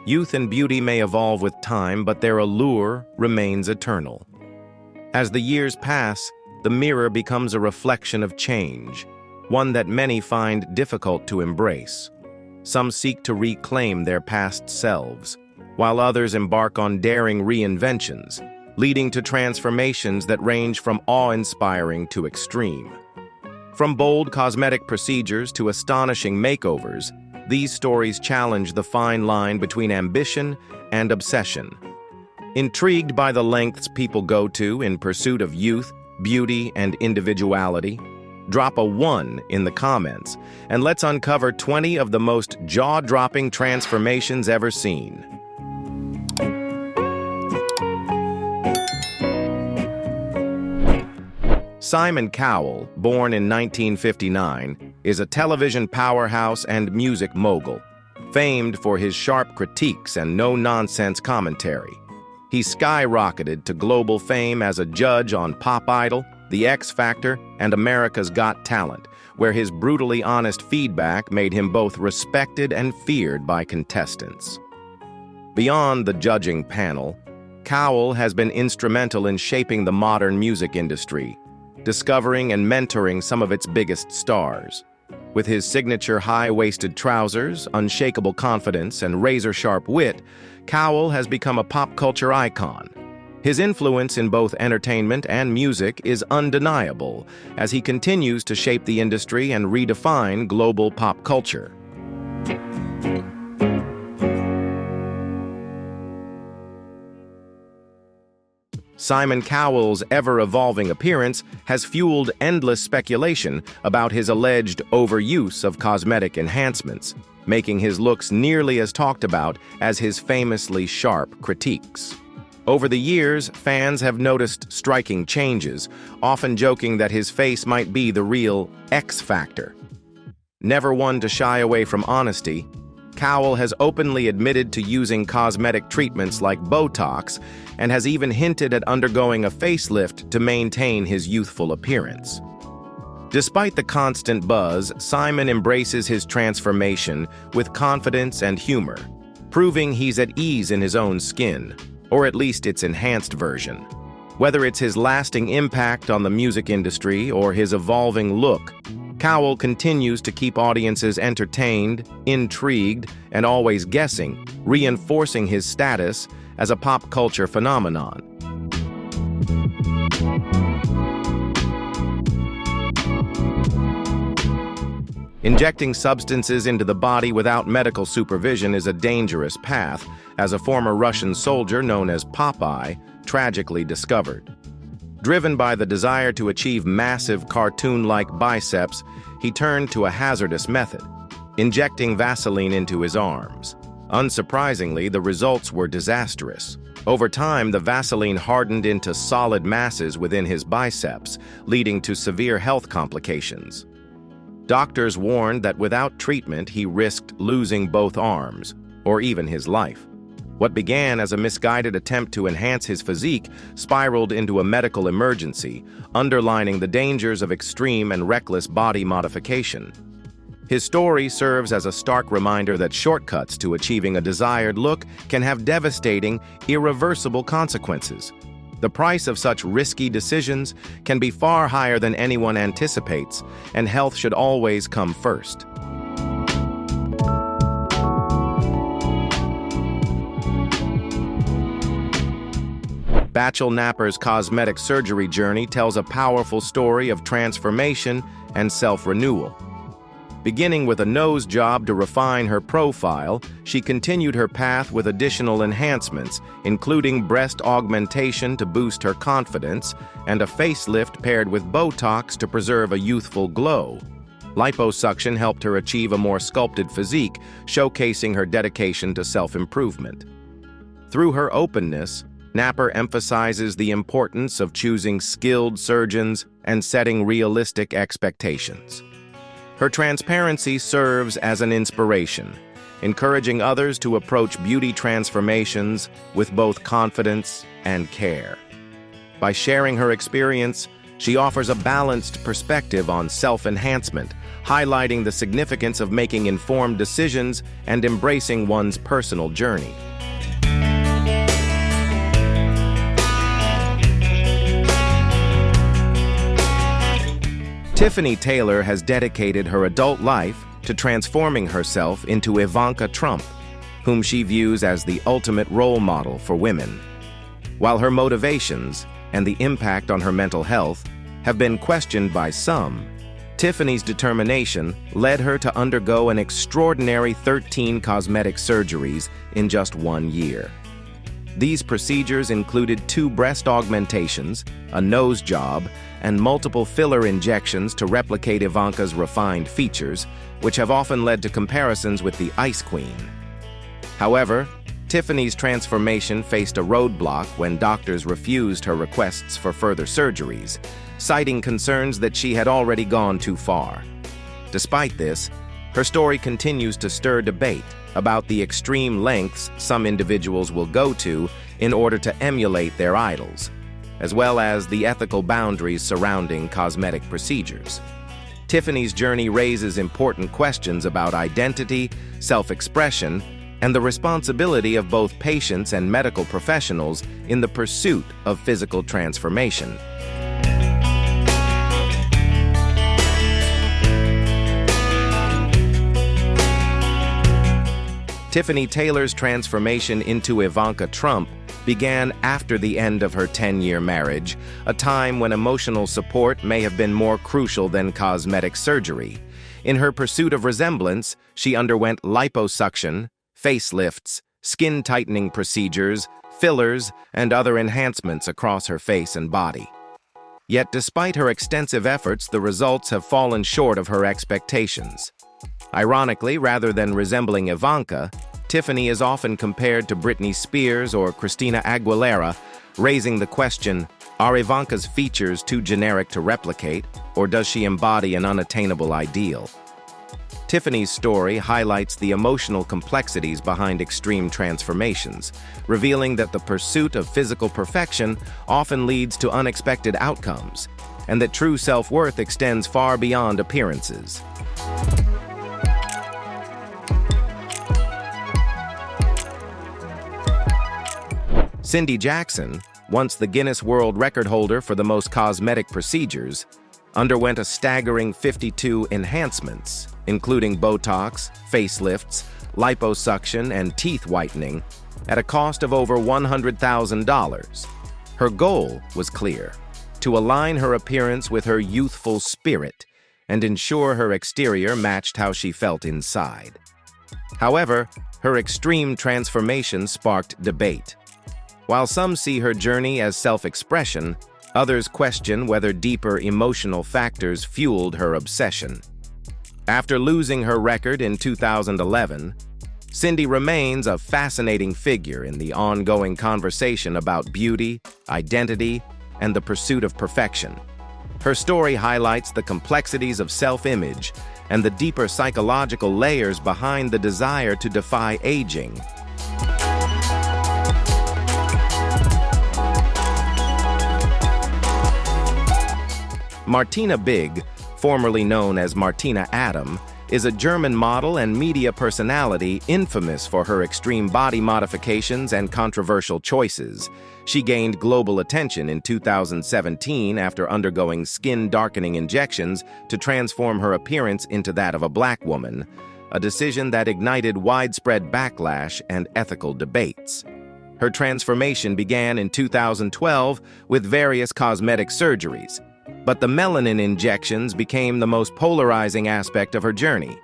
Youth and beauty may evolve with time, but their allure remains eternal. As the years pass, the mirror becomes a reflection of change, one that many find difficult to embrace. Some seek to reclaim their past selves, while others embark on daring reinventions, leading to transformations that range from awe-inspiring to extreme. From bold cosmetic procedures to astonishing makeovers, these stories challenge the fine line between ambition and obsession. Intrigued by the lengths people go to in pursuit of youth, beauty, and individuality? Drop a 1 in the comments, and let's uncover 20 of the most jaw-dropping transformations ever seen. Simon Cowell, born in 1959, is a television powerhouse and music mogul, famed for his sharp critiques and no-nonsense commentary. He skyrocketed to global fame as a judge on Pop Idol, The X Factor, and America's Got Talent, where his brutally honest feedback made him both respected and feared by contestants. Beyond the judging panel, Cowell has been instrumental in shaping the modern music industry, discovering and mentoring some of its biggest stars. With his signature high-waisted trousers, unshakable confidence, and razor-sharp wit, Cowell has become a pop culture icon. His influence in both entertainment and music is undeniable as he continues to shape the industry and redefine global pop culture. Simon Cowell's ever-evolving appearance has fueled endless speculation about his alleged overuse of cosmetic enhancements, making his looks nearly as talked about as his famously sharp critiques. Over the years, fans have noticed striking changes, often joking that his face might be the real X Factor. Never one to shy away from honesty, Cowell has openly admitted to using cosmetic treatments like Botox and has even hinted at undergoing a facelift to maintain his youthful appearance. Despite the constant buzz, Simon embraces his transformation with confidence and humor, proving he's at ease in his own skin, or at least its enhanced version. Whether it's his lasting impact on the music industry or his evolving look, Cowell continues to keep audiences entertained, intrigued, and always guessing, reinforcing his status as a pop culture phenomenon. Injecting substances into the body without medical supervision is a dangerous path, as a former Russian soldier known as Popeye tragically discovered. Driven by the desire to achieve massive cartoon-like biceps, he turned to a hazardous method, injecting Vaseline into his arms. Unsurprisingly, the results were disastrous. Over time, the Vaseline hardened into solid masses within his biceps, leading to severe health complications. Doctors warned that without treatment, he risked losing both arms, or even his life. What began as a misguided attempt to enhance his physique spiraled into a medical emergency, underlining the dangers of extreme and reckless body modification. His story serves as a stark reminder that shortcuts to achieving a desired look can have devastating, irreversible consequences. The price of such risky decisions can be far higher than anyone anticipates, and health should always come first. Bachel Napper's cosmetic surgery journey tells a powerful story of transformation and self-renewal. Beginning with a nose job to refine her profile, she continued her path with additional enhancements, including breast augmentation to boost her confidence and a facelift paired with Botox to preserve a youthful glow. Liposuction helped her achieve a more sculpted physique, showcasing her dedication to self-improvement. Through her openness, Napper emphasizes the importance of choosing skilled surgeons and setting realistic expectations. Her transparency serves as an inspiration, encouraging others to approach beauty transformations with both confidence and care. By sharing her experience, She offers a balanced perspective on self-enhancement, highlighting the significance of making informed decisions and embracing one's personal journey. Tiffany Taylor has dedicated her adult life to transforming herself into Ivanka Trump, whom she views as the ultimate role model for women. While her motivations and the impact on her mental health have been questioned by some, Tiffany's determination led her to undergo an extraordinary 13 cosmetic surgeries in just 1 year. These procedures included 2 breast augmentations, a nose job, and multiple filler injections to replicate Ivanka's refined features, which have often led to comparisons with the Ice Queen. However, Tiffany's transformation faced a roadblock when doctors refused her requests for further surgeries, citing concerns that she had already gone too far. Despite this, her story continues to stir debate about the extreme lengths some individuals will go to in order to emulate their idols, as well as the ethical boundaries surrounding cosmetic procedures. Tiffany's journey raises important questions about identity, self-expression, and the responsibility of both patients and medical professionals in the pursuit of physical transformation. Tiffany Taylor's transformation into Ivanka Trump began after the end of her 10-year marriage, a time when emotional support may have been more crucial than cosmetic surgery. In her pursuit of resemblance, she underwent liposuction, facelifts, skin-tightening procedures, fillers, and other enhancements across her face and body. Yet despite her extensive efforts, the results have fallen short of her expectations. Ironically, rather than resembling Ivanka, Tiffany is often compared to Britney Spears or Christina Aguilera, raising the question, are Ivanka's features too generic to replicate, or does she embody an unattainable ideal? Tiffany's story highlights the emotional complexities behind extreme transformations, revealing that the pursuit of physical perfection often leads to unexpected outcomes, and that true self-worth extends far beyond appearances. Cindy Jackson, once the Guinness World Record holder for the most cosmetic procedures, underwent a staggering 52 enhancements, including Botox, facelifts, liposuction, and teeth whitening, at a cost of over $100,000. Her goal was clear: to align her appearance with her youthful spirit and ensure her exterior matched how she felt inside. However, her extreme transformation sparked debate. While some see her journey as self-expression, others question whether deeper emotional factors fueled her obsession. After losing her record in 2011, Cindy remains a fascinating figure in the ongoing conversation about beauty, identity, and the pursuit of perfection. Her story highlights the complexities of self-image and the deeper psychological layers behind the desire to defy aging. Martina Big, formerly known as Martina Adam, is a German model and media personality infamous for her extreme body modifications and controversial choices. She gained global attention in 2017 after undergoing skin-darkening injections to transform her appearance into that of a black woman, a decision that ignited widespread backlash and ethical debates. Her transformation began in 2012 with various cosmetic surgeries, but the melanin injections became the most polarizing aspect of her journey.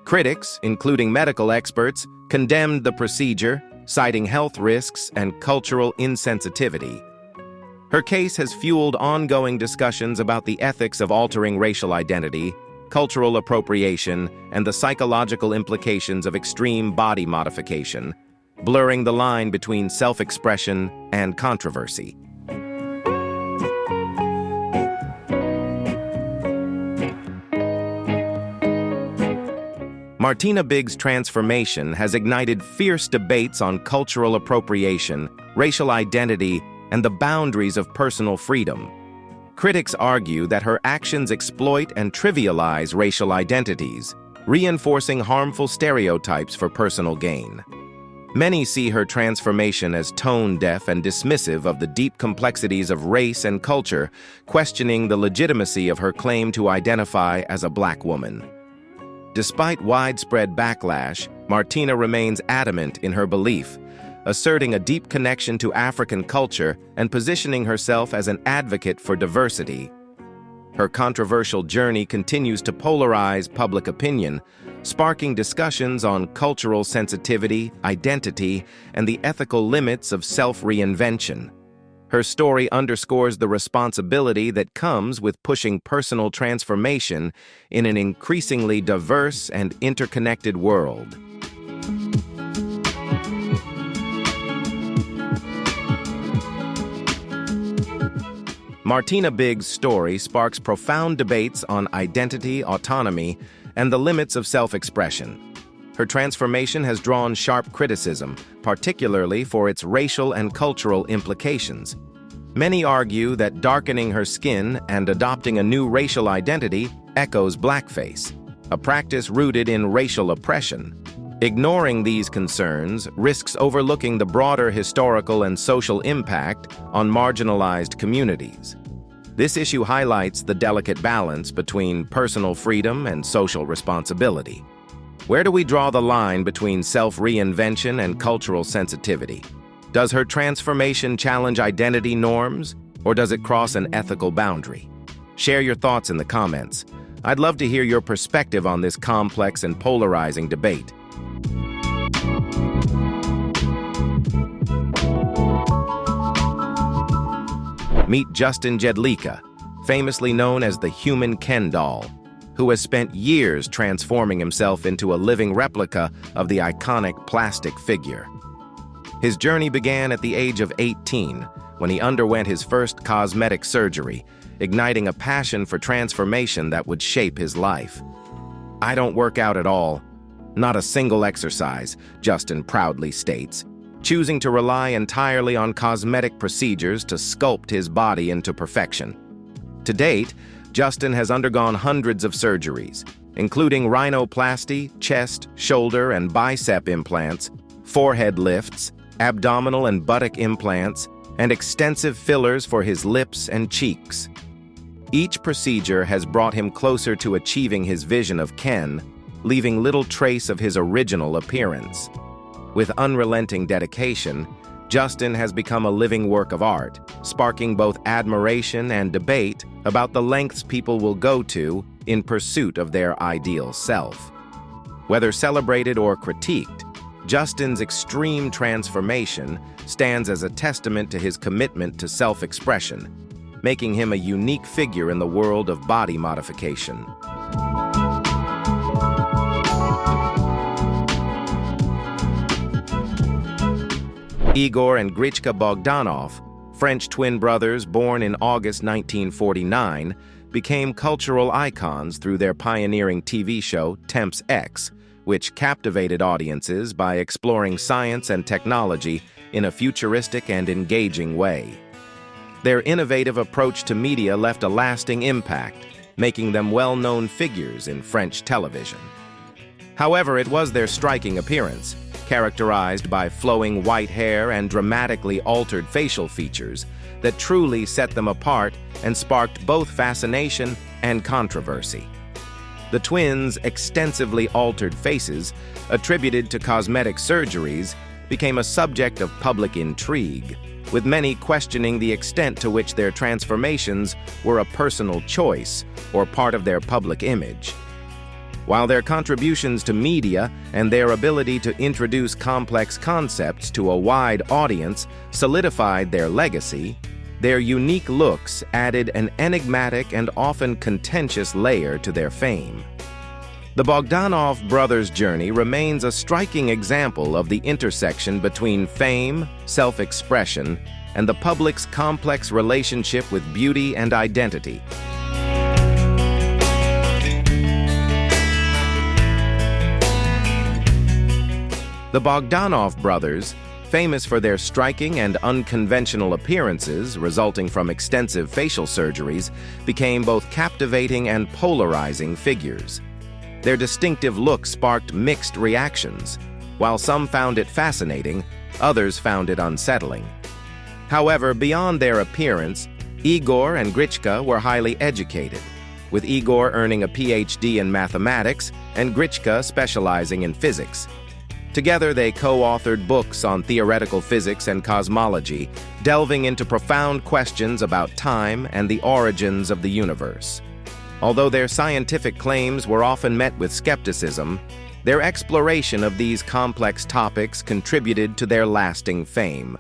Critics, including medical experts, condemned the procedure, citing health risks and cultural insensitivity. Her case has fueled ongoing discussions about the ethics of altering racial identity, cultural appropriation, and the psychological implications of extreme body modification, blurring the line between self-expression and controversy. Martina Big's transformation has ignited fierce debates on cultural appropriation, racial identity, and the boundaries of personal freedom. Critics argue that her actions exploit and trivialize racial identities, reinforcing harmful stereotypes for personal gain. Many see her transformation as tone-deaf and dismissive of the deep complexities of race and culture, questioning the legitimacy of her claim to identify as a Black woman. Despite widespread backlash, Martina remains adamant in her belief, asserting a deep connection to African culture and positioning herself as an advocate for diversity. Her controversial journey continues to polarize public opinion, sparking discussions on cultural sensitivity, identity, and the ethical limits of self-reinvention. Her story underscores the responsibility that comes with pushing personal transformation in an increasingly diverse and interconnected world. Martina Big's story sparks profound debates on identity, autonomy, and the limits of self-expression. Her transformation has drawn sharp criticism, particularly for its racial and cultural implications. Many argue that darkening her skin and adopting a new racial identity echoes blackface, a practice rooted in racial oppression. Ignoring these concerns risks overlooking the broader historical and social impact on marginalized communities. This issue highlights the delicate balance between personal freedom and social responsibility. Where do we draw the line between self-reinvention and cultural sensitivity? Does her transformation challenge identity norms, or does it cross an ethical boundary? Share your thoughts in the comments. I'd love to hear your perspective on this complex and polarizing debate. Meet Justin Jedlicka, famously known as the human Ken doll, who has spent years transforming himself into a living replica of the iconic plastic figure. His journey began at the age of 18, when he underwent his first cosmetic surgery, igniting a passion for transformation that would shape his life. "I don't work out at all. Not a single exercise," Justin proudly states, choosing to rely entirely on cosmetic procedures to sculpt his body into perfection. To date, Justin has undergone hundreds of surgeries, including rhinoplasty, chest, shoulder, and bicep implants, forehead lifts, abdominal and buttock implants, and extensive fillers for his lips and cheeks. Each procedure has brought him closer to achieving his vision of Ken, leaving little trace of his original appearance. With unrelenting dedication, Justin has become a living work of art, sparking both admiration and debate about the lengths people will go to in pursuit of their ideal self. Whether celebrated or critiqued, Justin's extreme transformation stands as a testament to his commitment to self-expression, making him a unique figure in the world of body modification. Igor and Grichka Bogdanov, French twin brothers born in August 1949, became cultural icons through their pioneering TV show Temps X, which captivated audiences by exploring science and technology in a futuristic and engaging way. Their innovative approach to media left a lasting impact, making them well-known figures in French television. However, it was their striking appearance, characterized by flowing white hair and dramatically altered facial features, that truly set them apart and sparked both fascination and controversy. The twins' extensively altered faces, attributed to cosmetic surgeries, became a subject of public intrigue, with many questioning the extent to which their transformations were a personal choice or part of their public image. While their contributions to media and their ability to introduce complex concepts to a wide audience solidified their legacy, their unique looks added an enigmatic and often contentious layer to their fame. The Bogdanov brothers' journey remains a striking example of the intersection between fame, self-expression, and the public's complex relationship with beauty and identity. The Bogdanov brothers, Famous for their striking and unconventional appearances resulting from extensive facial surgeries, became both captivating and polarizing figures. Their distinctive look sparked mixed reactions. While some found it fascinating, others found it unsettling. However, beyond their appearance, Igor and Grichka were highly educated, with Igor earning a PhD in mathematics and Grichka specializing in physics. Together, they co-authored books on theoretical physics and cosmology, delving into profound questions about time and the origins of the universe. Although their scientific claims were often met with skepticism, their exploration of these complex topics contributed to their lasting fame.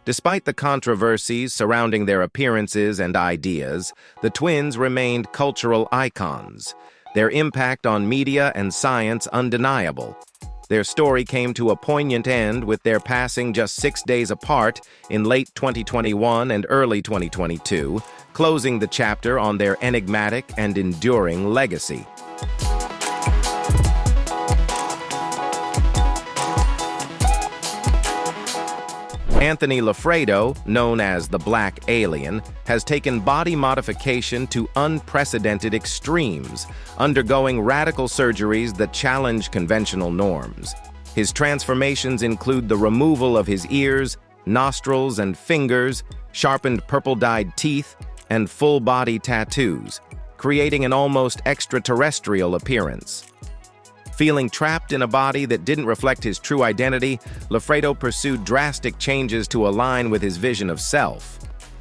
Despite the controversies surrounding their appearances and ideas, the twins remained cultural icons, their impact on media and science undeniable. Their story came to a poignant end with their passing just 6 days apart in late 2021 and early 2022, closing the chapter on their enigmatic and enduring legacy. Anthony Lafredo, known as the Black Alien, has taken body modification to unprecedented extremes, undergoing radical surgeries that challenge conventional norms. His transformations include the removal of his ears, nostrils, and fingers, sharpened purple-dyed teeth, and full-body tattoos, creating an almost extraterrestrial appearance. Feeling trapped in a body that didn't reflect his true identity, Lafredo pursued drastic changes to align with his vision of self.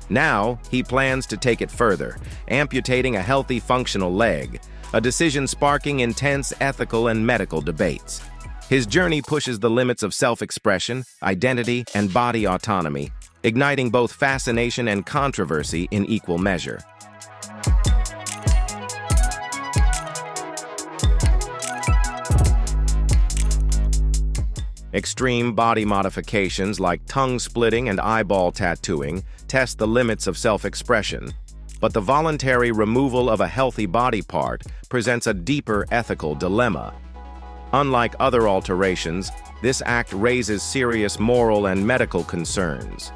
Now, he plans to take it further, amputating a healthy, functional leg, a decision sparking intense ethical and medical debates. His journey pushes the limits of self-expression, identity, and body autonomy, igniting both fascination and controversy in equal measure. Extreme body modifications like tongue splitting and eyeball tattooing test the limits of self-expression, but the voluntary removal of a healthy body part presents a deeper ethical dilemma. Unlike other alterations, this act raises serious moral and medical concerns.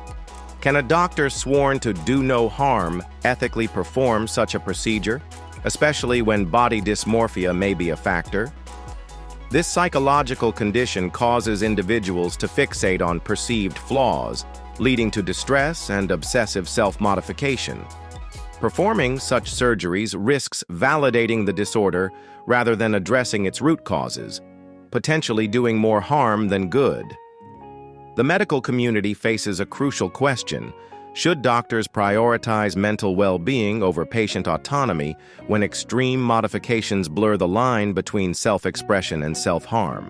Can a doctor sworn to do no harm ethically perform such a procedure, especially when body dysmorphia may be a factor? This psychological condition causes individuals to fixate on perceived flaws, leading to distress and obsessive self-modification. Performing such surgeries risks validating the disorder rather than addressing its root causes, potentially doing more harm than good. The medical community faces a crucial question: should doctors prioritize mental well-being over patient autonomy when extreme modifications blur the line between self-expression and self-harm?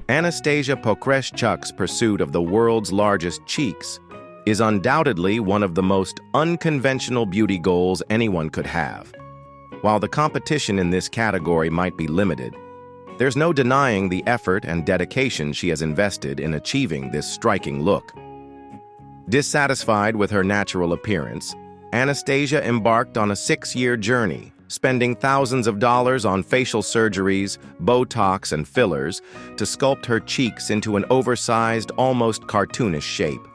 Anastasia Pokraschuk's pursuit of the world's largest cheeks is undoubtedly one of the most unconventional beauty goals anyone could have. While the competition in this category might be limited, there's no denying the effort and dedication she has invested in achieving this striking look. Dissatisfied with her natural appearance, Anastasia embarked on a 6-year journey, spending thousands of dollars on facial surgeries, Botox, and fillers to sculpt her cheeks into an oversized, almost cartoonish shape.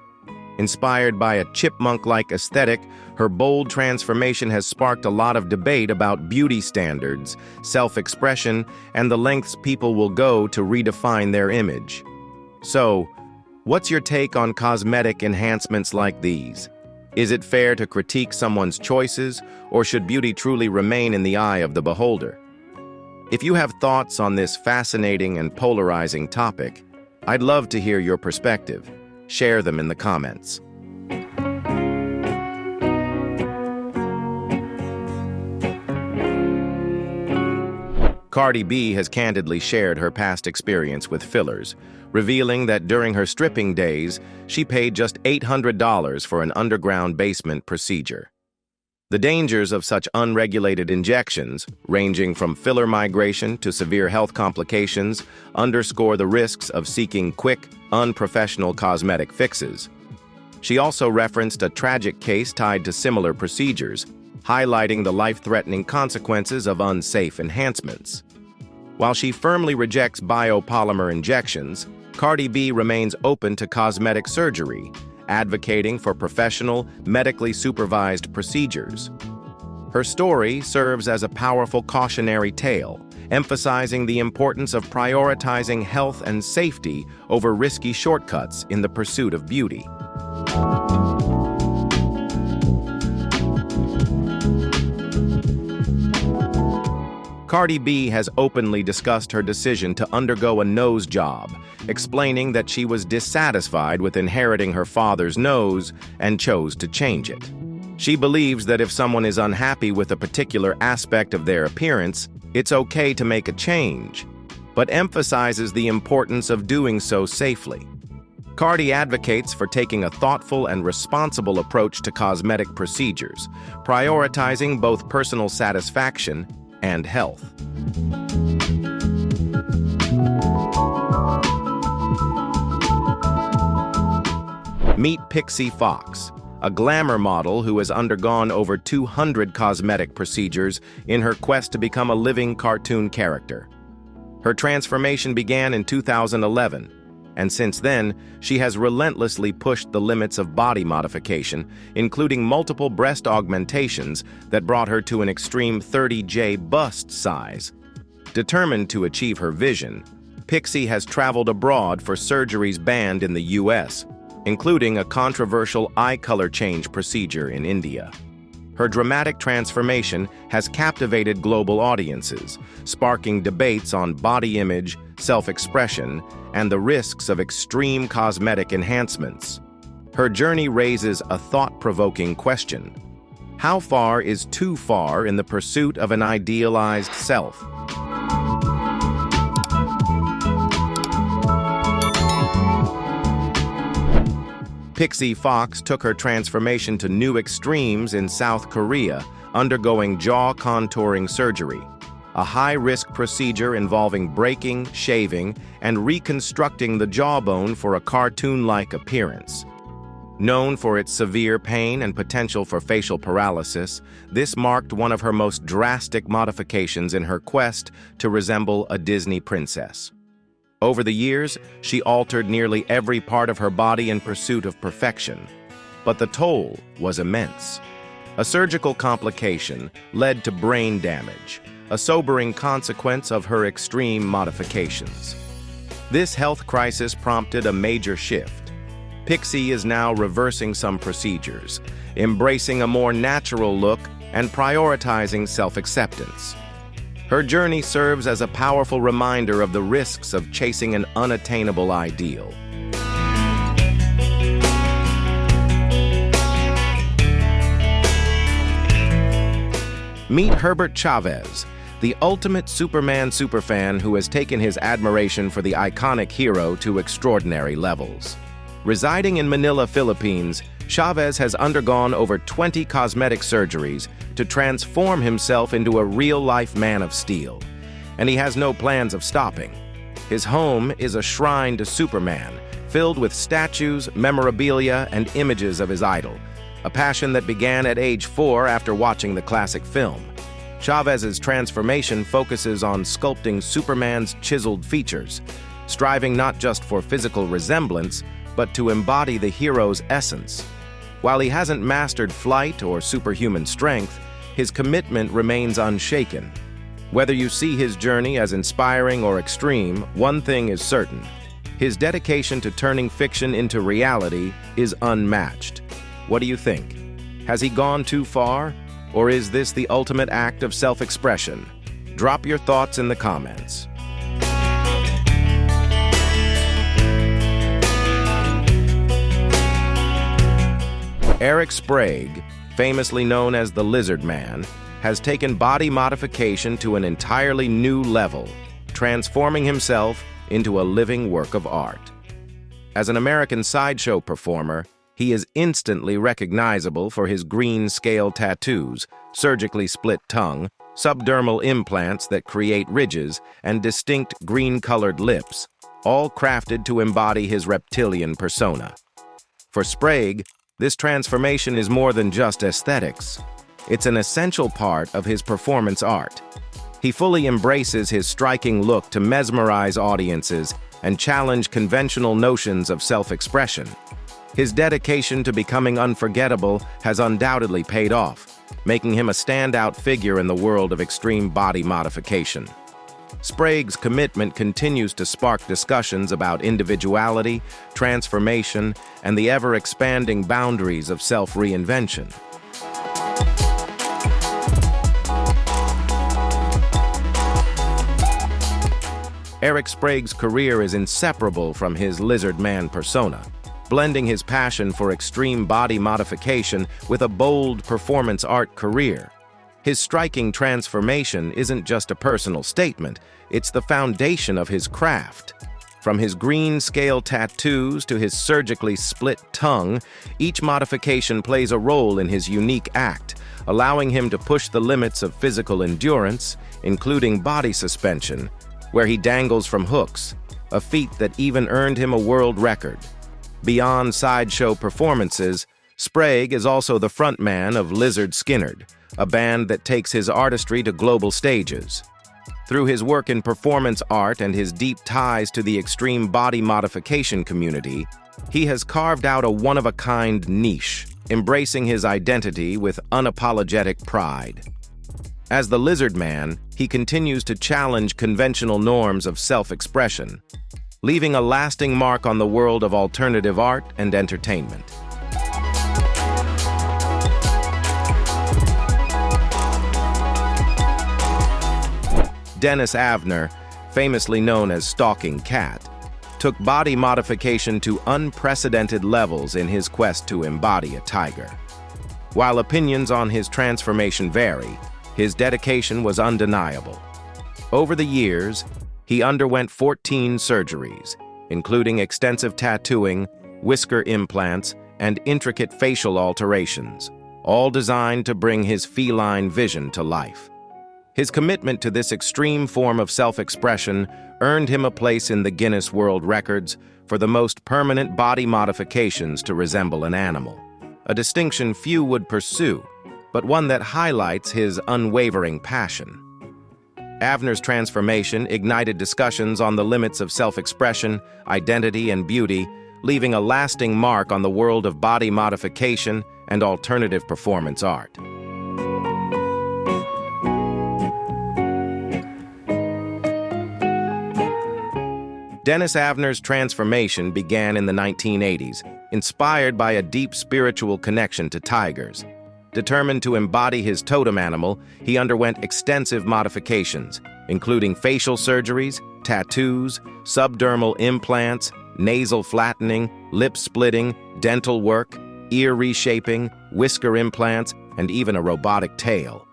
Inspired by a chipmunk-like aesthetic, her bold transformation has sparked a lot of debate about beauty standards, self-expression, and the lengths people will go to redefine their image. So, what's your take on cosmetic enhancements like these? Is it fair to critique someone's choices, or should beauty truly remain in the eye of the beholder? If you have thoughts on this fascinating and polarizing topic, I'd love to hear your perspective. Share them in the comments. Cardi B has candidly shared her past experience with fillers, revealing that during her stripping days, she paid just $800 for an underground basement procedure. The dangers of such unregulated injections, ranging from filler migration to severe health complications, underscore the risks of seeking quick, unprofessional cosmetic fixes. She also referenced a tragic case tied to similar procedures, highlighting the life-threatening consequences of unsafe enhancements. While she firmly rejects biopolymer injections, Cardi B remains open to cosmetic surgery, advocating for professional, medically supervised procedures. Her story serves as a powerful cautionary tale, emphasizing the importance of prioritizing health and safety over risky shortcuts in the pursuit of beauty. Cardi B has openly discussed her decision to undergo a nose job, explaining that she was dissatisfied with inheriting her father's nose and chose to change it. She believes that if someone is unhappy with a particular aspect of their appearance, it's okay to make a change, but emphasizes the importance of doing so safely. Cardi advocates for taking a thoughtful and responsible approach to cosmetic procedures, prioritizing both personal satisfaction and health. Meet Pixie Fox, a glamour model who has undergone over 200 cosmetic procedures in her quest to become a living cartoon character. Her transformation began in 2011, and since then, she has relentlessly pushed the limits of body modification, including multiple breast augmentations that brought her to an extreme 30J bust size. Determined to achieve her vision, Pixie has traveled abroad for surgeries banned in the US, including a controversial eye color change procedure in India. Her dramatic transformation has captivated global audiences, sparking debates on body image, self-expression, and the risks of extreme cosmetic enhancements. Her journey raises a thought-provoking question. How far is too far in the pursuit of an idealized self? Pixie Fox took her transformation to new extremes in South Korea, undergoing jaw contouring surgery, a high-risk procedure involving breaking, shaving, and reconstructing the jawbone for a cartoon-like appearance. Known for its severe pain and potential for facial paralysis, this marked one of her most drastic modifications in her quest to resemble a Disney princess. Over the years, she altered nearly every part of her body in pursuit of perfection, but the toll was immense. A surgical complication led to brain damage, a sobering consequence of her extreme modifications. This health crisis prompted a major shift. Pixie is now reversing some procedures, embracing a more natural look and prioritizing self-acceptance. Her journey serves as a powerful reminder of the risks of chasing an unattainable ideal. Meet Herbert Chavez, the ultimate Superman superfan who has taken his admiration for the iconic hero to extraordinary levels. Residing in Manila, Philippines, Chavez has undergone over 20 cosmetic surgeries to transform himself into a real-life man of steel, and he has no plans of stopping. His home is a shrine to Superman, filled with statues, memorabilia, and images of his idol, a passion that began at age 4 after watching the classic film. Chavez's transformation focuses on sculpting Superman's chiseled features, striving not just for physical resemblance, but to embody the hero's essence. While he hasn't mastered flight or superhuman strength, his commitment remains unshaken. Whether you see his journey as inspiring or extreme, one thing is certain. His dedication to turning fiction into reality is unmatched. What do you think? Has he gone too far? Or is this the ultimate act of self-expression? Drop your thoughts in the comments. Eric Sprague, famously known as the Lizard Man, has taken body modification to an entirely new level, transforming himself into a living work of art. As an American sideshow performer, he is instantly recognizable for his green-scale tattoos, surgically split tongue, subdermal implants that create ridges, and distinct green-colored lips, all crafted to embody his reptilian persona. For Sprague, this transformation is more than just aesthetics. It's an essential part of his performance art. He fully embraces his striking look to mesmerize audiences and challenge conventional notions of self-expression. His dedication to becoming unforgettable has undoubtedly paid off, making him a standout figure in the world of extreme body modification. Sprague's commitment continues to spark discussions about individuality, transformation, and the ever-expanding boundaries of self-reinvention. Eric Sprague's career is inseparable from his lizard man persona, blending his passion for extreme body modification with a bold performance art career. His striking transformation isn't just a personal statement, it's the foundation of his craft. From his green-scale tattoos to his surgically split tongue, each modification plays a role in his unique act, allowing him to push the limits of physical endurance, including body suspension, where he dangles from hooks, a feat that even earned him a world record. Beyond sideshow performances, Sprague is also the frontman of Lizard Skynyard, a band that takes his artistry to global stages. Through his work in performance art and his deep ties to the extreme body modification community, he has carved out a one-of-a-kind niche, embracing his identity with unapologetic pride. As the Lizard Man, he continues to challenge conventional norms of self-expression, leaving a lasting mark on the world of alternative art and entertainment. Dennis Avner, famously known as Stalking Cat, took body modification to unprecedented levels in his quest to embody a tiger. While opinions on his transformation vary, his dedication was undeniable. Over the years, he underwent 14 surgeries, including extensive tattooing, whisker implants, and intricate facial alterations, all designed to bring his feline vision to life. His commitment to this extreme form of self-expression earned him a place in the Guinness World Records for the most permanent body modifications to resemble an animal, a distinction few would pursue, but one that highlights his unwavering passion. Avner's transformation ignited discussions on the limits of self-expression, identity, and beauty, leaving a lasting mark on the world of body modification and alternative performance art. Dennis Avner's transformation began in the 1980s, inspired by a deep spiritual connection to tigers. Determined to embody his totem animal, he underwent extensive modifications, including facial surgeries, tattoos, subdermal implants, nasal flattening, lip splitting, dental work, ear reshaping, whisker implants, and even a robotic tail.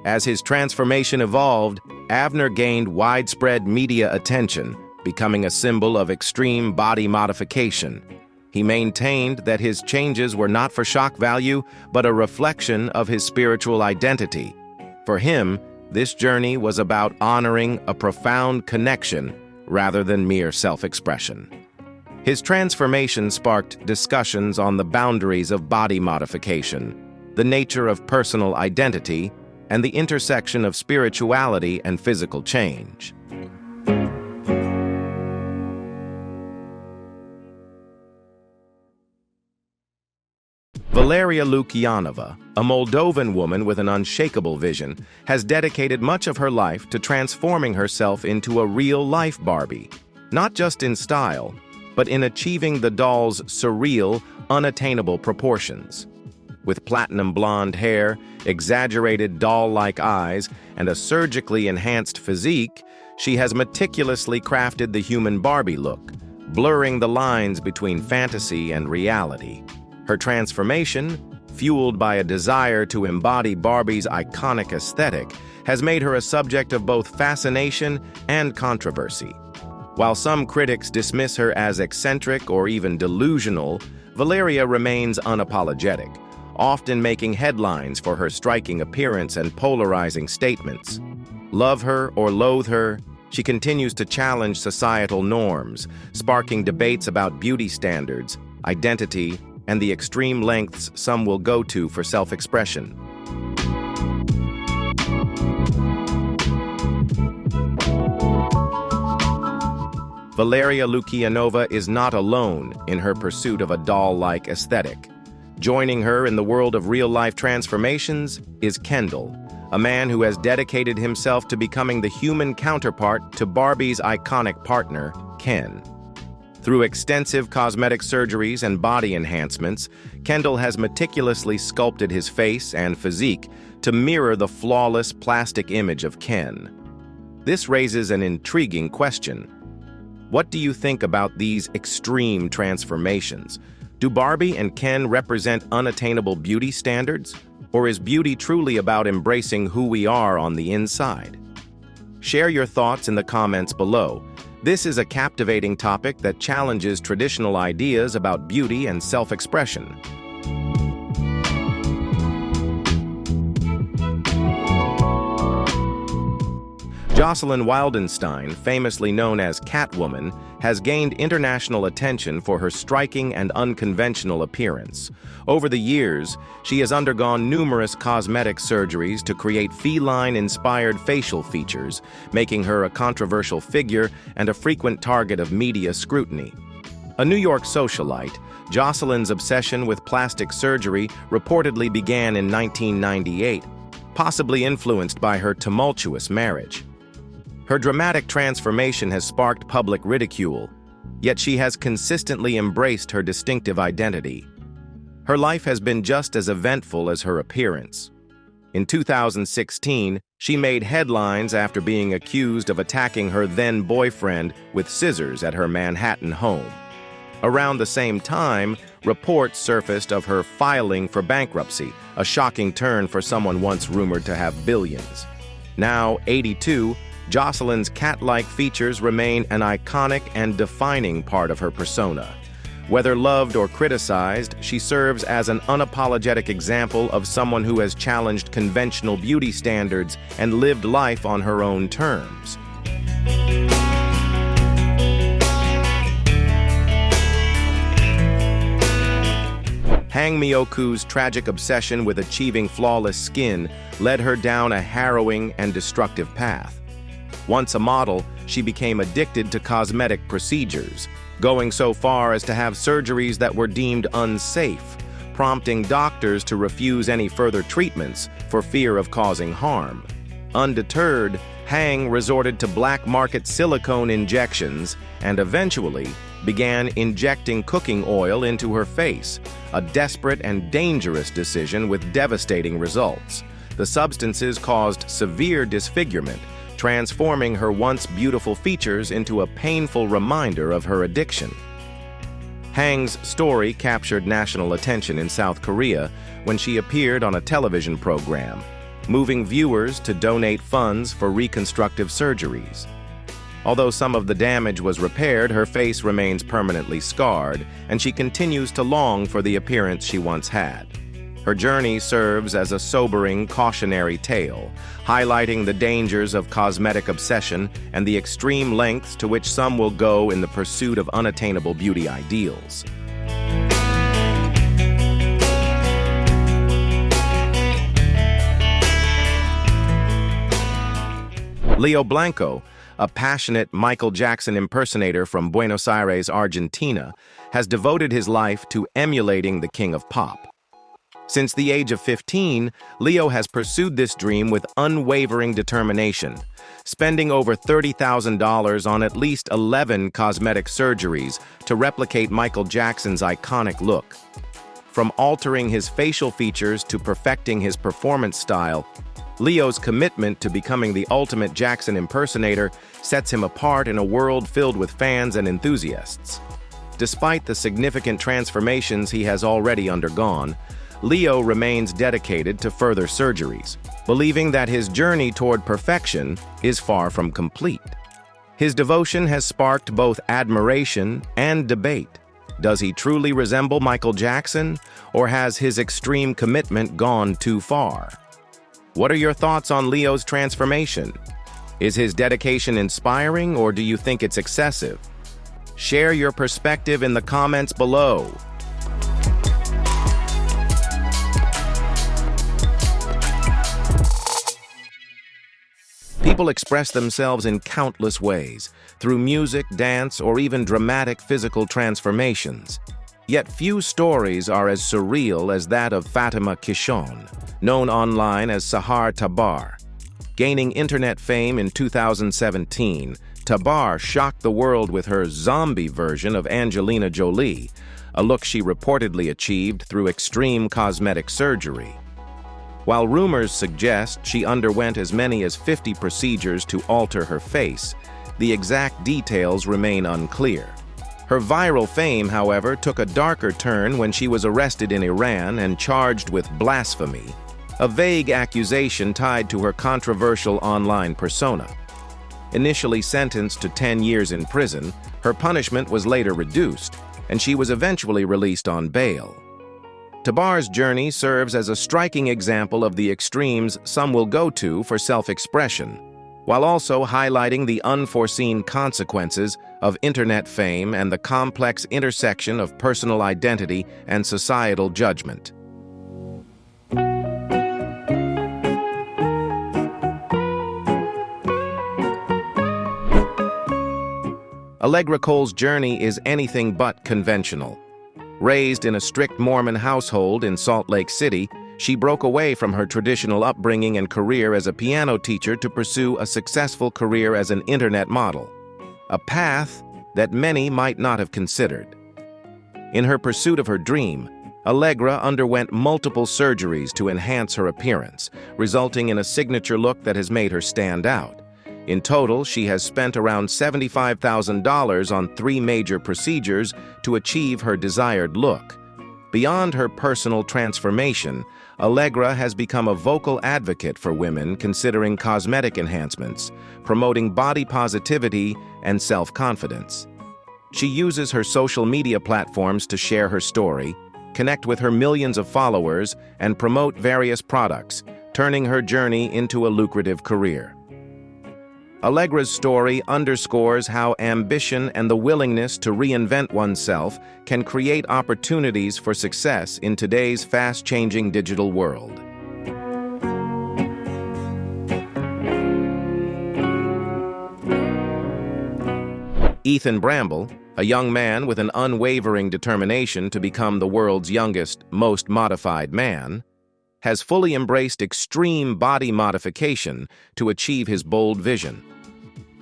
As his transformation evolved, Avner gained widespread media attention, becoming a symbol of extreme body modification. He maintained that his changes were not for shock value, but a reflection of his spiritual identity. For him, this journey was about honoring a profound connection rather than mere self-expression. His transformation sparked discussions on the boundaries of body modification, the nature of personal identity, and the intersection of spirituality and physical change. Valeria Lukyanova, a Moldovan woman with an unshakable vision, has dedicated much of her life to transforming herself into a real-life Barbie, not just in style, but in achieving the doll's surreal, unattainable proportions. With platinum blonde hair, exaggerated doll-like eyes, and a surgically enhanced physique, she has meticulously crafted the human Barbie look, blurring the lines between fantasy and reality. Her transformation, fueled by a desire to embody Barbie's iconic aesthetic, has made her a subject of both fascination and controversy. While some critics dismiss her as eccentric or even delusional, Valeria remains unapologetic, often making headlines for her striking appearance and polarizing statements. Love her or loathe her, she continues to challenge societal norms, sparking debates about beauty standards, identity, and the extreme lengths some will go to for self-expression. Valeria Lukianova is not alone in her pursuit of a doll-like aesthetic. Joining her in the world of real-life transformations is Kendall, a man who has dedicated himself to becoming the human counterpart to Barbie's iconic partner, Ken. Through extensive cosmetic surgeries and body enhancements, Kendall has meticulously sculpted his face and physique to mirror the flawless plastic image of Ken. This raises an intriguing question. What do you think about these extreme transformations? Do Barbie and Ken represent unattainable beauty standards? Or is beauty truly about embracing who we are on the inside? Share your thoughts in the comments below. This is a captivating topic that challenges traditional ideas about beauty and self-expression. Jocelyn Wildenstein, famously known as Catwoman, has gained international attention for her striking and unconventional appearance. Over the years, she has undergone numerous cosmetic surgeries to create feline-inspired facial features, making her a controversial figure and a frequent target of media scrutiny. A New York socialite, Jocelyn's obsession with plastic surgery reportedly began in 1998, possibly influenced by her tumultuous marriage. Her dramatic transformation has sparked public ridicule, yet she has consistently embraced her distinctive identity. Her life has been just as eventful as her appearance. In 2016, she made headlines after being accused of attacking her then-boyfriend with scissors at her Manhattan home. Around the same time, reports surfaced of her filing for bankruptcy, a shocking turn for someone once rumored to have billions. Now 82, Jocelyn's cat-like features remain an iconic and defining part of her persona. Whether loved or criticized, she serves as an unapologetic example of someone who has challenged conventional beauty standards and lived life on her own terms. Hang Myoku's tragic obsession with achieving flawless skin led her down a harrowing and destructive path. Once a model, she became addicted to cosmetic procedures, going so far as to have surgeries that were deemed unsafe, prompting doctors to refuse any further treatments for fear of causing harm. Undeterred, Hang resorted to black market silicone injections and eventually began injecting cooking oil into her face, a desperate and dangerous decision with devastating results. The substances caused severe disfigurement, transforming her once beautiful features into a painful reminder of her addiction. Hang's story captured national attention in South Korea when she appeared on a television program, moving viewers to donate funds for reconstructive surgeries. Although some of the damage was repaired, her face remains permanently scarred, and she continues to long for the appearance she once had. Her journey serves as a sobering, cautionary tale, highlighting the dangers of cosmetic obsession and the extreme lengths to which some will go in the pursuit of unattainable beauty ideals. Leo Blanco, a passionate Michael Jackson impersonator from Buenos Aires, Argentina, has devoted his life to emulating the king of pop. Since the age of 15, Leo has pursued this dream with unwavering determination, spending over $30,000 on at least 11 cosmetic surgeries to replicate Michael Jackson's iconic look. From altering his facial features to perfecting his performance style, Leo's commitment to becoming the ultimate Jackson impersonator sets him apart in a world filled with fans and enthusiasts. Despite the significant transformations he has already undergone, Leo remains dedicated to further surgeries, believing that his journey toward perfection is far from complete. His devotion has sparked both admiration and debate. Does he truly resemble Michael Jackson, or has his extreme commitment gone too far? What are your thoughts on Leo's transformation? Is his dedication inspiring, or do you think it's excessive? Share your perspective in the comments below. People express themselves in countless ways, through music, dance, or even dramatic physical transformations. Yet few stories are as surreal as that of Fatima Kishon, known online as Sahar Tabar. Gaining internet fame in 2017, Tabar shocked the world with her zombie version of Angelina Jolie, a look she reportedly achieved through extreme cosmetic surgery. While rumors suggest she underwent as many as 50 procedures to alter her face, the exact details remain unclear. Her viral fame, however, took a darker turn when she was arrested in Iran and charged with blasphemy, a vague accusation tied to her controversial online persona. Initially sentenced to 10 years in prison, her punishment was later reduced, and she was eventually released on bail. Tabar's journey serves as a striking example of the extremes some will go to for self-expression, while also highlighting the unforeseen consequences of internet fame and the complex intersection of personal identity and societal judgment. Allegra Cole's journey is anything but conventional. Raised in a strict Mormon household in Salt Lake City, she broke away from her traditional upbringing and career as a piano teacher to pursue a successful career as an internet model, a path that many might not have considered. In her pursuit of her dream, Allegra underwent multiple surgeries to enhance her appearance, resulting in a signature look that has made her stand out. In total, she has spent around $75,000 on 3 major procedures to achieve her desired look. Beyond her personal transformation, Allegra has become a vocal advocate for women considering cosmetic enhancements, promoting body positivity and self-confidence. She uses her social media platforms to share her story, connect with her millions of followers, and promote various products, turning her journey into a lucrative career. Allegra's story underscores how ambition and the willingness to reinvent oneself can create opportunities for success in today's fast-changing digital world. Ethan Bramble, a young man with an unwavering determination to become the world's youngest, most modified man, has fully embraced extreme body modification to achieve his bold vision.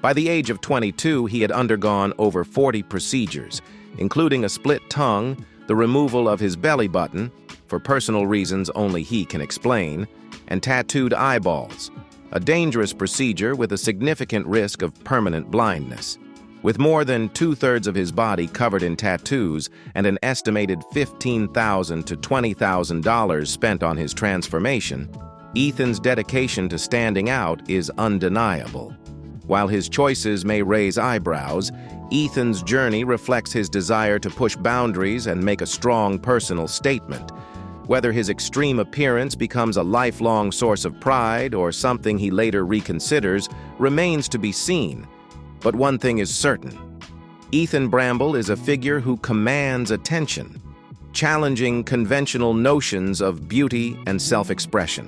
By the age of 22, he had undergone over 40 procedures, including a split tongue, the removal of his belly button, for personal reasons only he can explain, and tattooed eyeballs, a dangerous procedure with a significant risk of permanent blindness. With more than 2/3 of his body covered in tattoos and an estimated $15,000 to $20,000 spent on his transformation, Ethan's dedication to standing out is undeniable. While his choices may raise eyebrows, Ethan's journey reflects his desire to push boundaries and make a strong personal statement. Whether his extreme appearance becomes a lifelong source of pride or something he later reconsiders remains to be seen. But one thing is certain: Ethan Bramble is a figure who commands attention, challenging conventional notions of beauty and self-expression.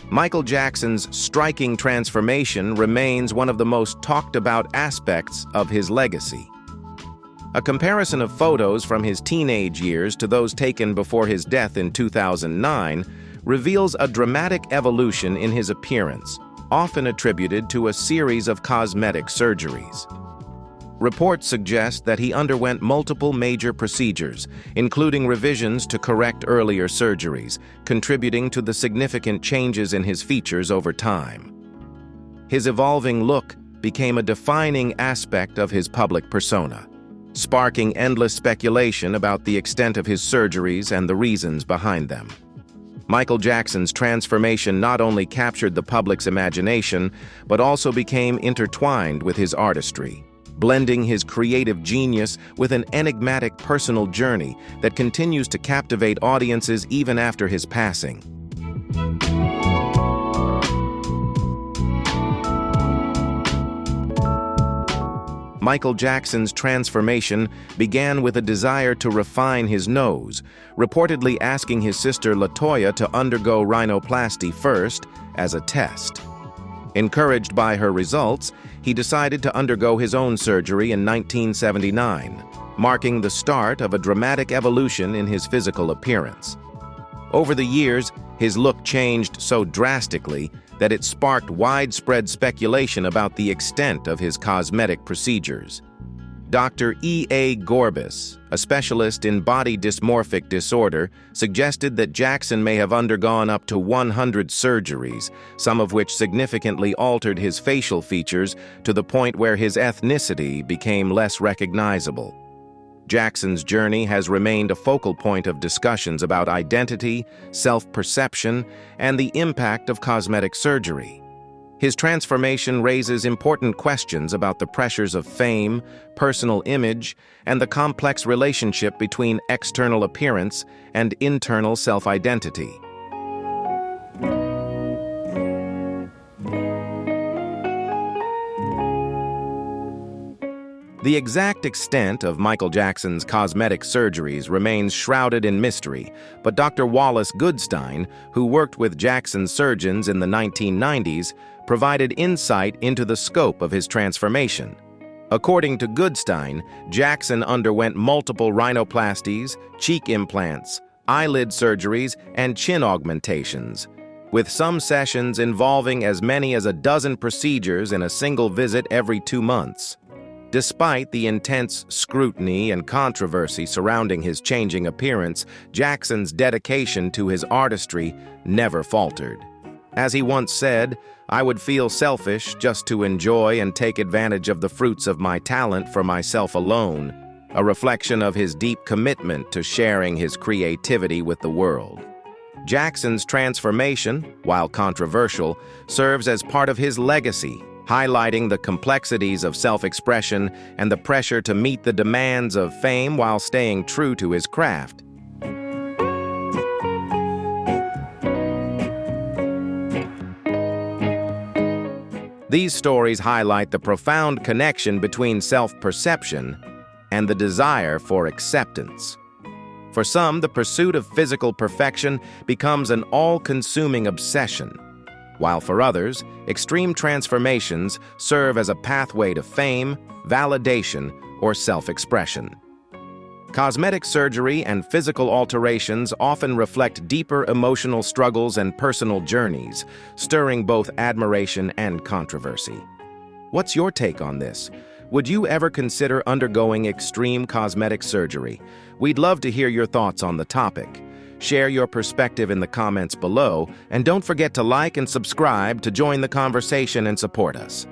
Michael Jackson's striking transformation remains one of the most talked about aspects of his legacy. A comparison of photos from his teenage years to those taken before his death in 2009 reveals a dramatic evolution in his appearance, often attributed to a series of cosmetic surgeries. Reports suggest that he underwent multiple major procedures, including revisions to correct earlier surgeries, contributing to the significant changes in his features over time. His evolving look became a defining aspect of his public persona, sparking endless speculation about the extent of his surgeries and the reasons behind them. Michael Jackson's transformation not only captured the public's imagination, but also became intertwined with his artistry, blending his creative genius with an enigmatic personal journey that continues to captivate audiences even after his passing. Michael Jackson's transformation began with a desire to refine his nose, reportedly asking his sister LaToya to undergo rhinoplasty first as a test. Encouraged by her results, he decided to undergo his own surgery in 1979, marking the start of a dramatic evolution in his physical appearance. Over the years, his look changed so drastically that it sparked widespread speculation about the extent of his cosmetic procedures. Dr. E.A. Gorbis, a specialist in body dysmorphic disorder, suggested that Jackson may have undergone up to 100 surgeries, some of which significantly altered his facial features to the point where his ethnicity became less recognizable. Jackson's journey has remained a focal point of discussions about identity, self-perception, and the impact of cosmetic surgery. His transformation raises important questions about the pressures of fame, personal image, and the complex relationship between external appearance and internal self-identity. The exact extent of Michael Jackson's cosmetic surgeries remains shrouded in mystery, but Dr. Wallace Goodstein, who worked with Jackson's surgeons in the 1990s, provided insight into the scope of his transformation. According to Goodstein, Jackson underwent multiple rhinoplasties, cheek implants, eyelid surgeries, and chin augmentations, with some sessions involving as many as a dozen procedures in a single visit every 2 months. Despite the intense scrutiny and controversy surrounding his changing appearance, Jackson's dedication to his artistry never faltered. As he once said, "I would feel selfish just to enjoy and take advantage of the fruits of my talent for myself alone," a reflection of his deep commitment to sharing his creativity with the world. Jackson's transformation, while controversial, serves as part of his legacy, highlighting the complexities of self-expression and the pressure to meet the demands of fame while staying true to his craft. These stories highlight the profound connection between self-perception and the desire for acceptance. For some, the pursuit of physical perfection becomes an all-consuming obsession, while for others, extreme transformations serve as a pathway to fame, validation, or self-expression. Cosmetic surgery and physical alterations often reflect deeper emotional struggles and personal journeys, stirring both admiration and controversy. What's your take on this? Would you ever consider undergoing extreme cosmetic surgery? We'd love to hear your thoughts on the topic. Share your perspective in the comments below, and don't forget to like and subscribe to join the conversation and support us.